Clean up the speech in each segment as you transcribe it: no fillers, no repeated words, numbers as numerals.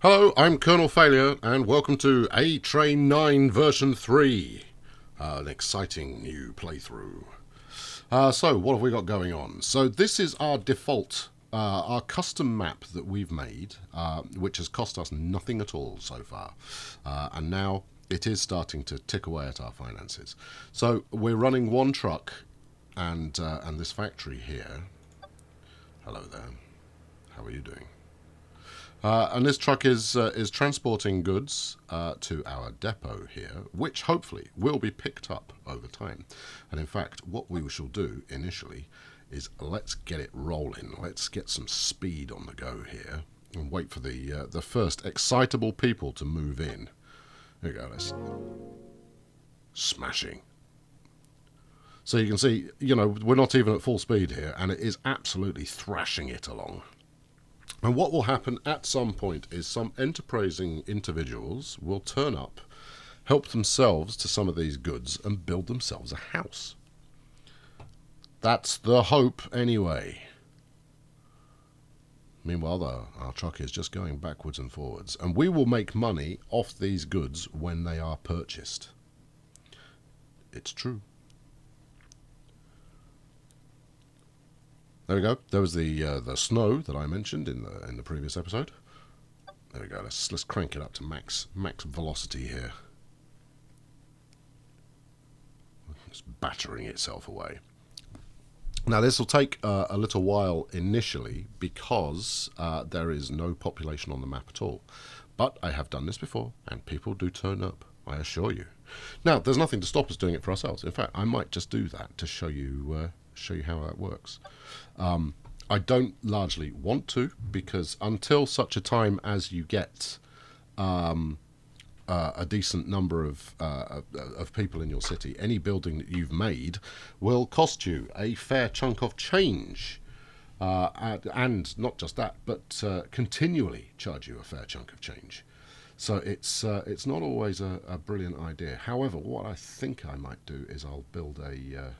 Hello, I'm Colonel Failure, and welcome to A Train 9 version 3. An exciting new playthrough. So, what have we got going on? So, this is our default, our custom map that we've made, which has cost us nothing at all so far. And now it is starting to tick away at our finances. So, we're running one truck and this factory here. Hello there. How are you doing? And this truck is transporting goods to our depot here, which hopefully will be picked up over time. And in fact, what we shall do initially is let's get it rolling. Let's get some speed on the go here and wait for the first excitable people to move in. There we go. Let's smashing. So you can see, we're not even at full speed here, and it is absolutely thrashing it along. And what will happen at some point is some enterprising individuals will turn up, help themselves to some of these goods, and build themselves a house. That's the hope, anyway. Meanwhile, our truck is just going backwards and forwards, and we will make money off these goods when they are purchased. It's true. There we go. There was the snow that I mentioned in the previous episode. There we go. Let's crank it up to max velocity here. It's battering itself away. Now this will take a little while initially because there is no population on the map at all. But I have done this before, and people do turn up, I assure you. Now there's nothing to stop us doing it for ourselves. In fact, I might just do that to show you how that works. I don't largely want to, because until such a time as you get a decent number of people in your city, any building that you've made will cost you a fair chunk of change, and not just that, but continually charge you a fair chunk of change. So it's not always a brilliant idea. However, what I think I might do is I'll build a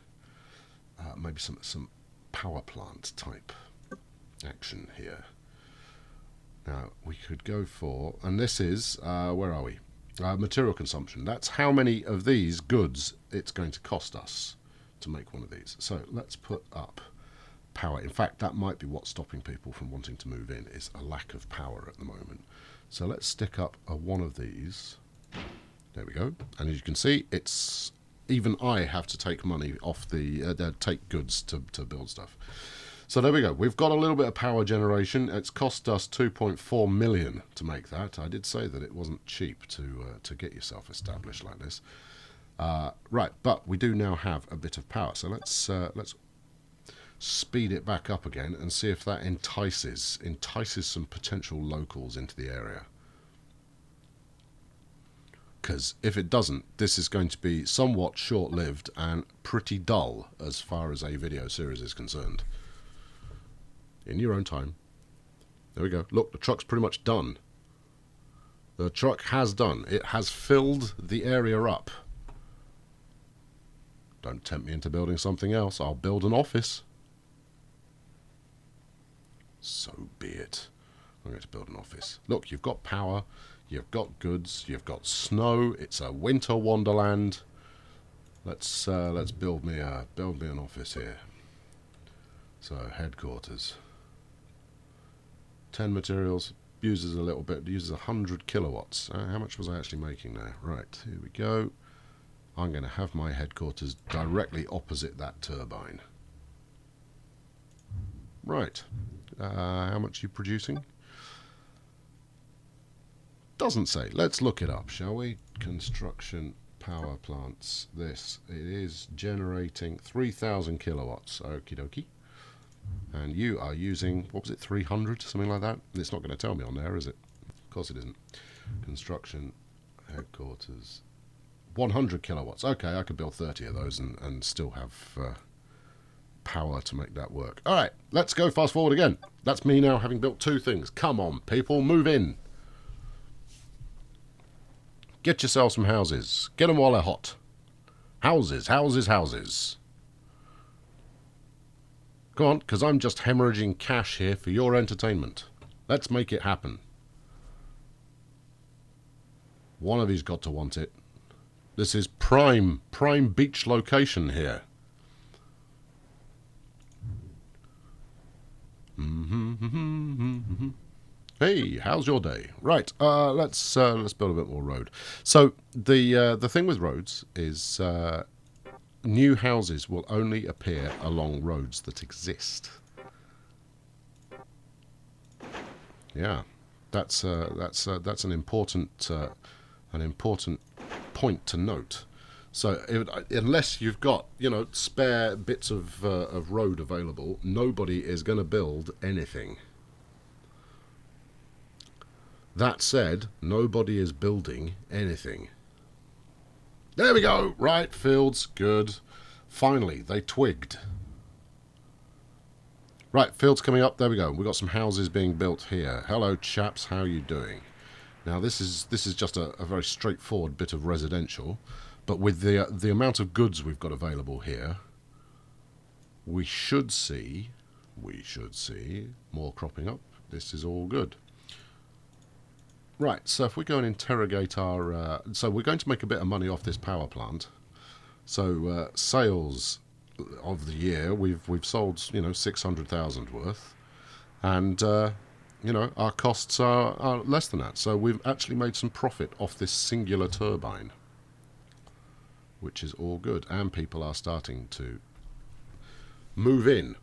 maybe some power plant type action here. Now we could go for, and this is where are we? Material consumption. That's how many of these goods it's going to cost us to make one of these. So let's put up power. In fact, that might be what's stopping people from wanting to move in, is a lack of power at the moment. So let's stick up one of these. There we go. And as you can see, it's even I have to take money off take goods to build stuff. So there we go. We've got a little bit of power generation. It's cost us 2.4 million to make that. I did say that it wasn't cheap to get yourself established like this. Right, but we do now have a bit of power. So let's speed it back up again and see if that entices some potential locals into the area. Because if it doesn't, this is going to be somewhat short-lived and pretty dull as far as a video series is concerned. In your own time. There we go. Look, the truck's pretty much done. The truck has done. It has filled the area up. Don't tempt me into building something else. I'll build an office. So be it. I'm going to build an office. Look, you've got power. You've got goods, you've got snow. It's a winter wonderland. Let's build me an office here. So headquarters. 10 materials, uses a little bit, uses 100 kilowatts. How much was I actually making there? Right, here we go. I'm going to have my headquarters directly opposite that turbine. Right. How much are you producing? Doesn't say. Let's look it up, shall we? Construction power plants. It is generating 3,000 kilowatts. Okie dokie. And you are using, what was it, 300? Something like that? It's not going to tell me on there, is it? Of course it isn't. Construction headquarters. 100 kilowatts. Okay, I could build 30 of those and still have power to make that work. All right, let's go fast forward again. That's me now having built two things. Come on, people, move in. Get yourself some houses. Get them while they're hot. Houses, houses, houses. Come on, because I'm just hemorrhaging cash here for your entertainment. Let's make it happen. One of you's got to want it. This is prime beach location here. Hey, how's your day? Right, let's build a bit more road. So the thing with roads is new houses will only appear along roads that exist. Yeah, that's an important point to note. So unless you've got spare bits of road available, nobody is going to build anything. That said, nobody is building anything. There we go. Right, fields, good. Finally, they twigged. Right, fields coming up. There we go. We've got some houses being built here. Hello, chaps. How are you doing? Now, this is just a very straightforward bit of residential, but with the amount of goods we've got available here, we should see more cropping up. This is all good. Right, so if we go and interrogate our... so we're going to make a bit of money off this power plant. So sales of the year, we've sold 600,000 worth, and our costs are less than that. So we've actually made some profit off this singular turbine, which is all good, and people are starting to move in.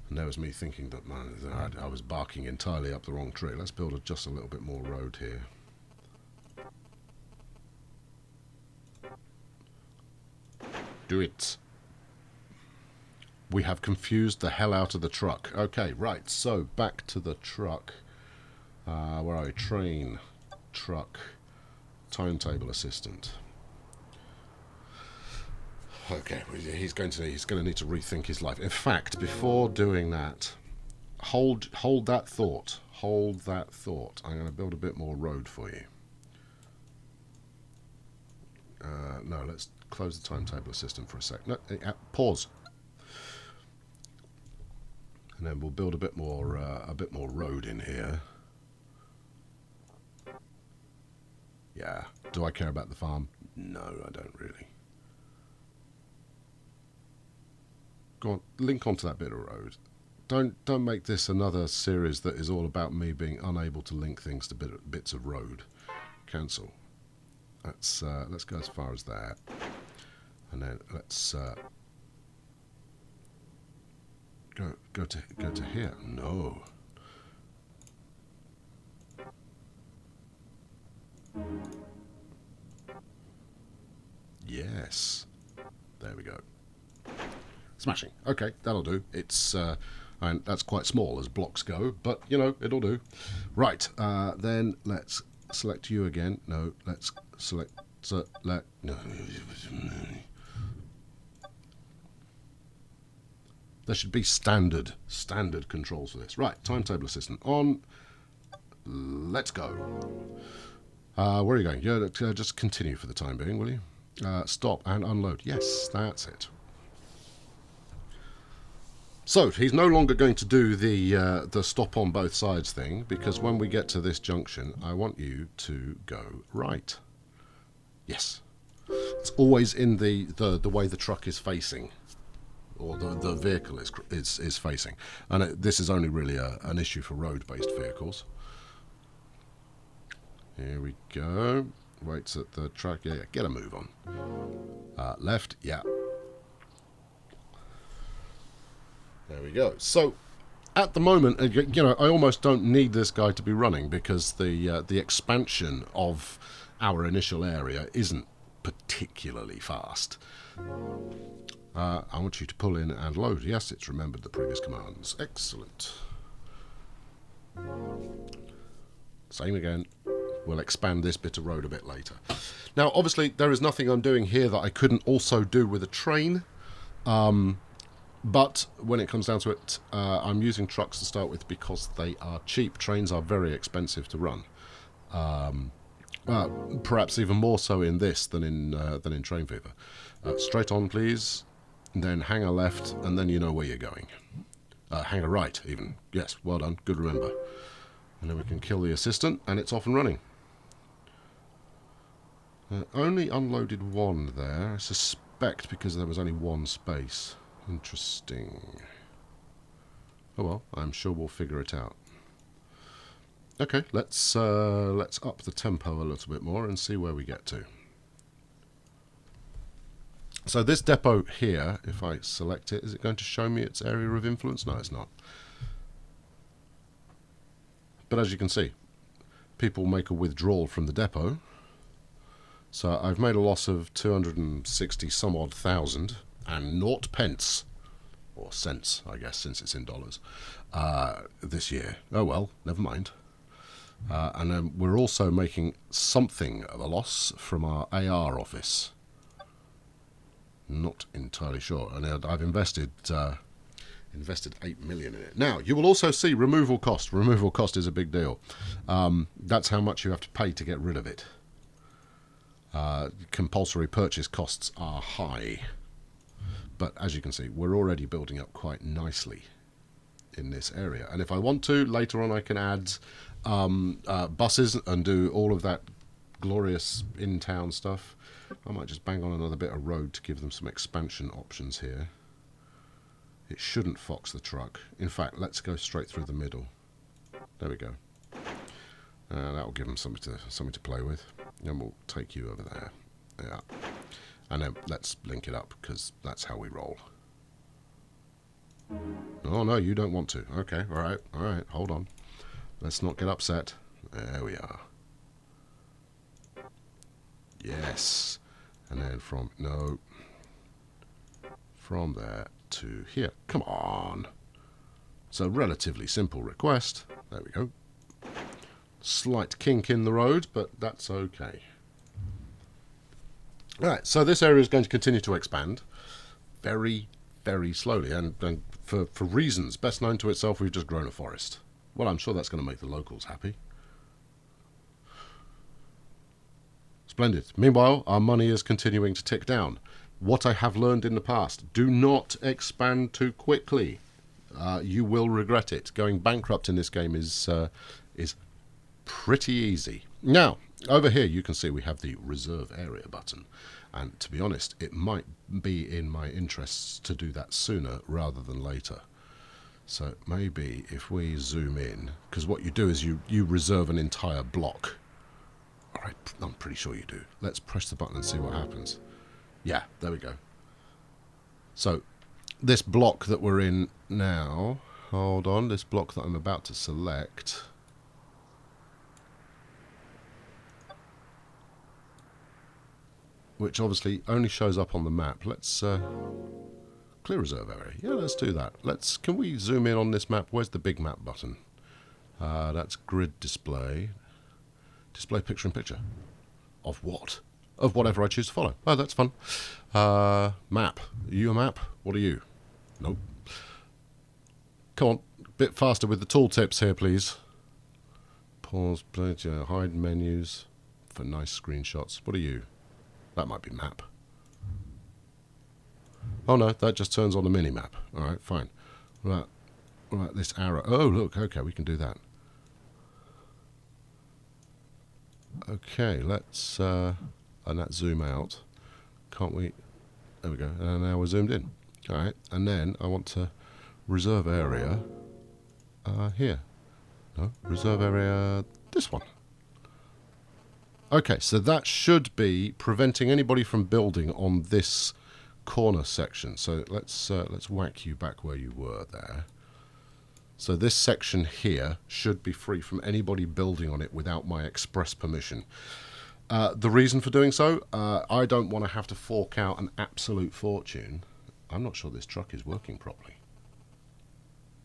And there was me thinking that, man, I was barking entirely up the wrong tree. Let's build just a little bit more road here. Do it. We have confused the hell out of the truck. Okay, right, so back to the truck. Where are we? Train, truck, timetable assistant. Okay, he's going to need to rethink his life. In fact, before doing that, hold that thought. Hold that thought. I'm going to build a bit more road for you. No, let's close the timetable assistant for a sec. No, pause. And then we'll build a bit more road in here. Yeah. Do I care about the farm? No, I don't really. Go on, link onto that bit of road. Don't make this another series that is all about me being unable to link things to bits of road. Cancel. Let's go as far as that, and then let's go to here. No. Yes. There we go. Smashing. Okay, that'll do. It's and that's quite small as blocks go, but it'll do. Right. Then let's select you again. No, let's select. No. There should be standard controls for this. Right. Timetable assistant on. Let's go. Where are you going? Yeah, just continue for the time being, will you? Stop and unload. Yes, that's it. So he's no longer going to do the stop on both sides thing, because when we get to this junction, I want you to go right. Yes. It's always in the way the truck is facing, or the vehicle is facing, and this is only really an issue for road-based vehicles. Here we go. Waits at the track. Yeah, get a move on. Left. Yeah. There we go. So, at the moment, I almost don't need this guy to be running, because the expansion of our initial area isn't particularly fast. I want you to pull in and load. Yes, it's remembered the previous commands. Excellent. Same again. We'll expand this bit of road a bit later. Now, obviously, there is nothing I'm doing here that I couldn't also do with a train. But when it comes down to it, I'm using trucks to start with because they are cheap. Trains are very expensive to run. Perhaps even more so in this than in Train Fever. Straight on, please. Then hang a left, and then you know where you're going. Hang a right, even. Yes, well done. Good remember. And then we can kill the assistant, and it's off and running. Only unloaded one there, I suspect because there was only one space. Interesting. Oh well, I'm sure we'll figure it out. Okay, let's up the tempo a little bit more and see where we get to. So this depot here, if I select it, is it going to show me its area of influence? No, it's not. But as you can see, people make a withdrawal from the depot. So I've made a loss of 260 some odd thousand and 0 pence, or cents, I guess, since it's in dollars, this year. Oh well, never mind. And then we're also making something of a loss from our AR office. Not entirely sure. And I've invested 8 million in it. Now, you will also see removal cost. Removal cost is a big deal. That's how much you have to pay to get rid of it. Compulsory purchase costs are high. But as you can see, we're already building up quite nicely in this area. And if I want to, later on I can add buses and do all of that glorious in-town stuff. I might just bang on another bit of road to give them some expansion options here. It shouldn't fox the truck. In fact, let's go straight through the middle. There we go. That'll give them something to play with. And we'll take you over there. Yeah. And then let's link it up, because that's how we roll. Oh, no, you don't want to. Okay, all right, hold on. Let's not get upset. There we are. Yes. And then from there to here. Come on. It's a relatively simple request. There we go. Slight kink in the road, but that's okay. Right, so this area is going to continue to expand very, very slowly, and for reasons best known to itself, we've just grown a forest. Well, I'm sure that's going to make the locals happy. Splendid. Meanwhile, our money is continuing to tick down. What I have learned in the past, do not expand too quickly. You will regret it. Going bankrupt in this game is pretty easy. Now, over here you can see we have the reserve area button. And to be honest, it might be in my interests to do that sooner rather than later. So maybe if we zoom in, because what you do is you reserve an entire block. Alright, I'm pretty sure you do. Let's press the button and see what happens. Yeah, there we go. So this block that we're in now, hold on, this block that I'm about to select, which obviously only shows up on the map. Let's clear reserve area. Yeah, let's do that. Can we zoom in on this map? Where's the big map button? That's grid display. Display picture in picture. Of what? Of whatever I choose to follow. Oh, that's fun. Map. Are you a map? What are you? Nope. Come on, a bit faster with the tooltips here, please. Pause, play, hide menus for nice screenshots. What are you? That might be map. Oh no, that just turns on the mini-map. Alright, fine. Right, this arrow. Oh, look, okay, we can do that. Okay, let's and that zoom out. Can't we? There we go. And now we're zoomed in. Alright, and then I want to reserve area here. No, reserve area this one. Okay, so that should be preventing anybody from building on this corner section. So let's whack you back where you were there. So this section here should be free from anybody building on it without my express permission. The reason for doing so, I don't want to have to fork out an absolute fortune. I'm not sure this truck is working properly.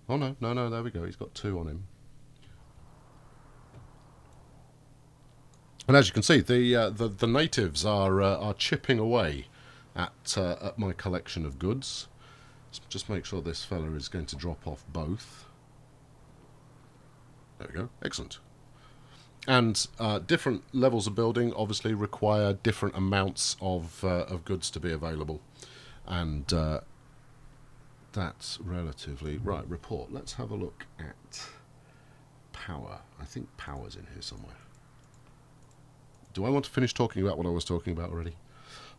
Oh no, there we go. He's got 2 on him. And as you can see, the natives are chipping away at my collection of goods. Let's just make sure this fella is going to drop off both. There we go. Excellent. And different levels of building obviously require different amounts of goods to be available, and that's relatively right. Report. Let's have a look at power. I think power's in here somewhere. Do I want to finish talking about what I was talking about already?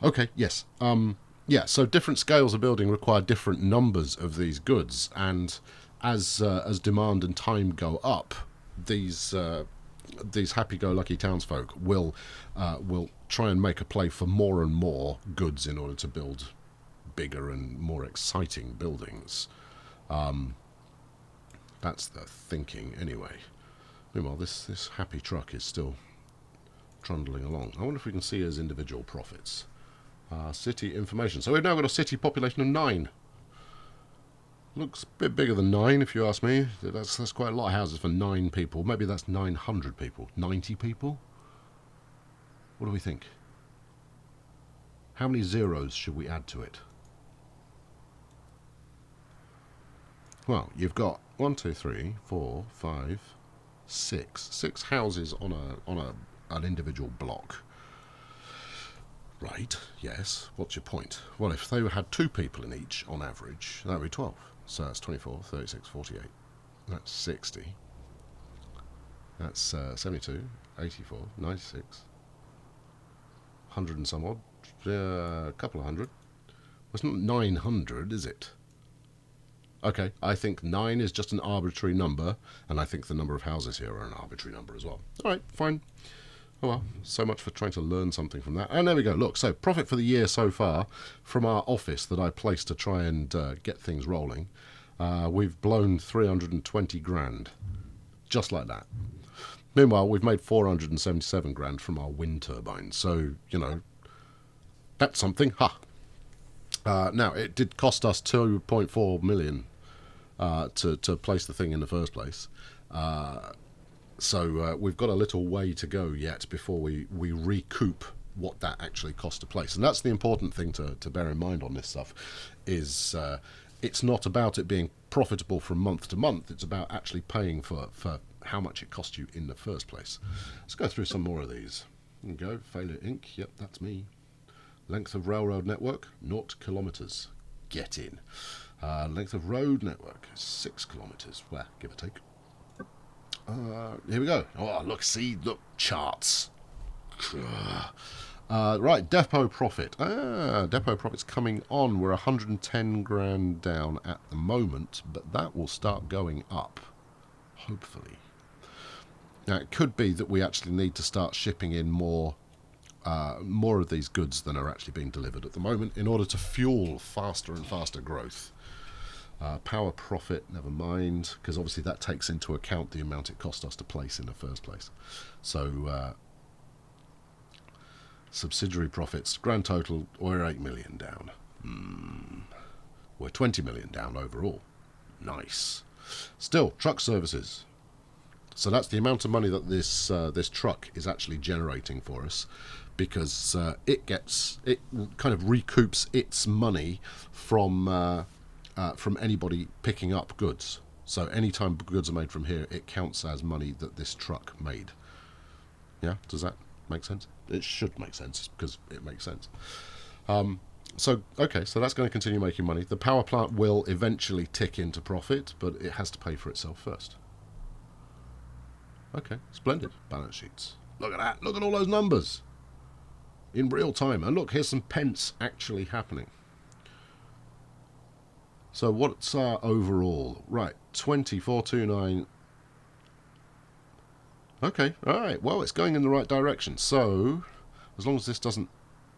Okay, yes. Yeah, so different scales of building require different numbers of these goods, and as demand and time go up, these happy-go-lucky townsfolk will try and make a play for more and more goods in order to build bigger and more exciting buildings. That's the thinking, anyway. Meanwhile, this happy truck is still trundling along. I wonder if we can see his individual profits. City information. So we've now got a city population of 9. Looks a bit bigger than 9, if you ask me. That's quite a lot of houses for 9 people. Maybe that's 900 people. 90 people? What do we think? How many zeros should we add to it? Well, you've got 1, 2, 3, 4, 5, 6. 6 houses on an individual block. Right, yes. What's your point? Well, if they had 2 people in each, on average, that would be 12. So that's 24, 36, 48. That's 60. That's 72, 84, 96. 100 and some odd. A couple of hundred. Well, it's not 900, is it? Okay, I think 9 is just an arbitrary number, and I think the number of houses here are an arbitrary number as well. All right, fine. Oh well, so much for trying to learn something from that. And there we go. Look, so profit for the year so far from our office that I placed to try and get things rolling. We've blown 320 grand, just like that. Meanwhile, we've made 477 grand from our wind turbines. So, you know, that's something. Ha! Now, it did cost us 2.4 million to place the thing in the first place. So we've got a little way to go yet before we recoup what that actually cost to place. And that's the important thing to bear in mind on this stuff, is it's not about it being profitable from month to month. It's about actually paying for how much it cost you in the first place. Let's go through some more of these. There you go. Failure Inc. Yep, that's me. Length of railroad network, 0 kilometres. Get in. Length of road network, 6 kilometres. Well, give or take. Here we go. Oh, look, see, look, charts. Right, depot profit. Depot profit's coming on. We're 110 grand down at the moment, but that will start going up, hopefully. Now, it could be that we actually need to start shipping in more of these goods than are actually being delivered at the moment in order to fuel faster and faster growth. Power profit, never mind, because obviously that takes into account the amount it cost us to place in the first place. So, subsidiary profits, grand total, we're 8 million down. We're 20 million down overall. Nice. Still, truck services. So that's the amount of money that this truck is actually generating for us, because it kind of recoups its money from anybody picking up goods. So anytime goods are made from here, it counts as money that this truck made. Yeah, does that make sense? It should make sense, because it makes sense. So that's going to continue making money. The power plant will eventually tick into profit, but it has to pay for itself first. Okay, splendid. Balance sheets. Look at that. Look at all those numbers in real time. And look, here's some pence actually happening. So what's our overall? Right, 2429. Okay, all right. Well, it's going in the right direction. So as long as this doesn't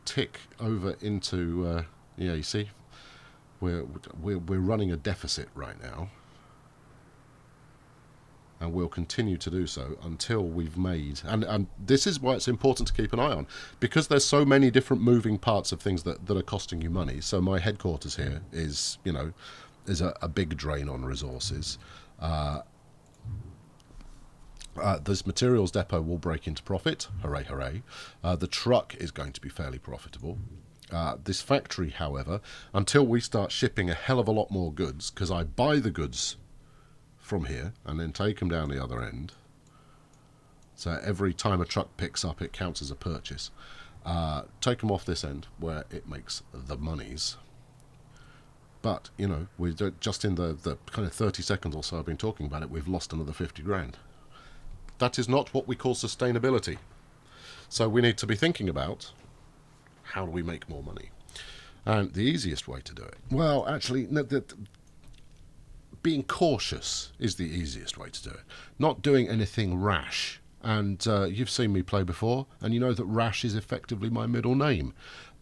tick over into, yeah, you see, we're running a deficit right now, and we'll continue to do so until we've made, and this is why it's important to keep an eye on, because there's so many different moving parts of things that are costing you money. So my headquarters here is, you know, is a big drain on resources. This materials depot will break into profit. Hooray, hooray. The truck is going to be fairly profitable. This factory, however, until we start shipping a hell of a lot more goods, because I buy the goods from here and then take them down the other end. So every time a truck picks up, it counts as a purchase. Take them off this end where it makes the monies. But, you know, we're just in the kind of 30 seconds or so I've been talking about it, we've lost another 50 grand. That is not what we call sustainability. So we need to be thinking about how do we make more money. And the easiest way to do it, well, actually, no, being cautious is the easiest way to do it. Not doing anything rash. And you've seen me play before, and you know that rash is effectively my middle name.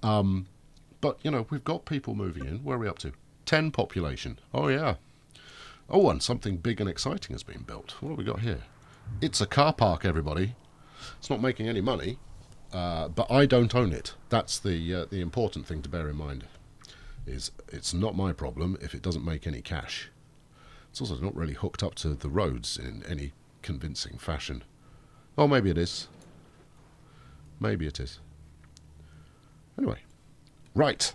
But, you know, we've got people moving in. Where are we up to? 10 population. Oh, yeah. Oh, and something big and exciting has been built. What have we got here? It's a car park, everybody. It's not making any money, but I don't own it. That's the important thing to bear in mind. Is it's not my problem if it doesn't make any cash. It's also not really hooked up to the roads in any convincing fashion. Oh, maybe it is. Maybe it is. Anyway, right.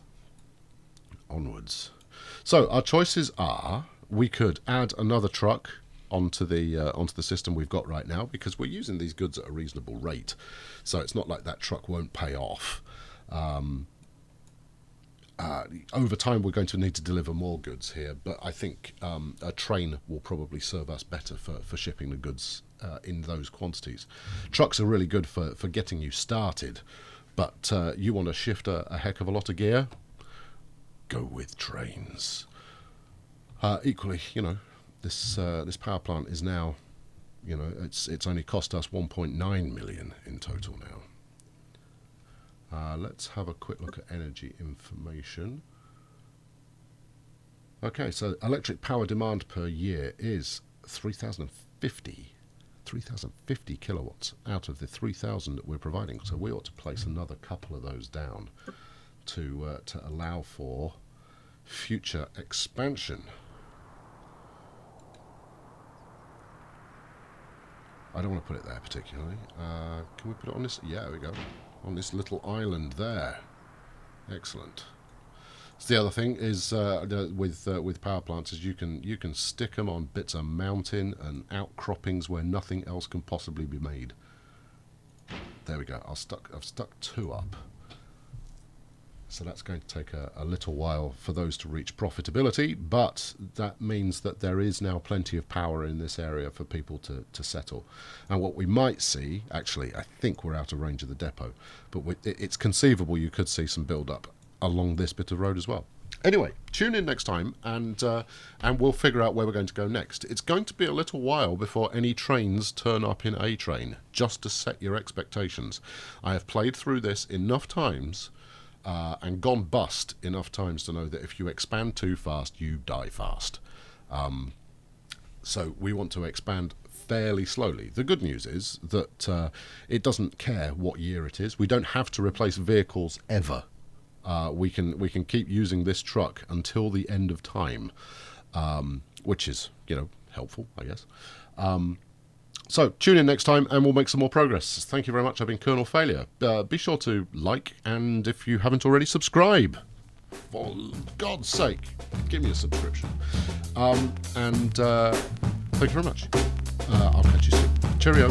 Onwards. So our choices are: we could add another truck onto the system we've got right now, because we're using these goods at a reasonable rate, so it's not like that truck won't pay off. Over time we're going to need to deliver more goods here, but I think a train will probably serve us better for shipping the goods in those quantities. Trucks are really good for getting you started, but you want to shift a heck of a lot of gear, go with trains. Equally, you know, this power plant is now, you know, it's only cost us 1.9 million in total now. Let's have a quick look at energy information. Okay, so electric power demand per year is 3,050 kilowatts out of the 3,000 that we're providing. So we ought to place another couple of those down to allow for future expansion. I don't want to put it there particularly. Can we put it on this? Yeah, there we go. On this little island there. Excellent. So the other thing is with power plants is you can stick them on bits of mountain and outcroppings where nothing else can possibly be made. There we go. I've stuck 2 up. So that's going to take a little while for those to reach profitability, but that means that there is now plenty of power in this area for people to settle. And what we might see, actually, I think we're out of range of the depot, but it's conceivable you could see some build-up along this bit of road as well. Anyway, tune in next time, and we'll figure out where we're going to go next. It's going to be a little while before any trains turn up in A Train, just to set your expectations. I have played through this enough times and gone bust enough times to know that if you expand too fast, you die fast. So we want to expand fairly slowly. The good news is that it doesn't care what year it is. We don't have to replace vehicles ever. We can keep using this truck until the end of time, which is, you know, helpful, I guess. So tune in next time and we'll make some more progress. Thank you very much. I've been Colonel Failure. Be sure to like, and if you haven't already, subscribe. For God's sake, give me a subscription. Thank you very much. I'll catch you soon. Cheerio.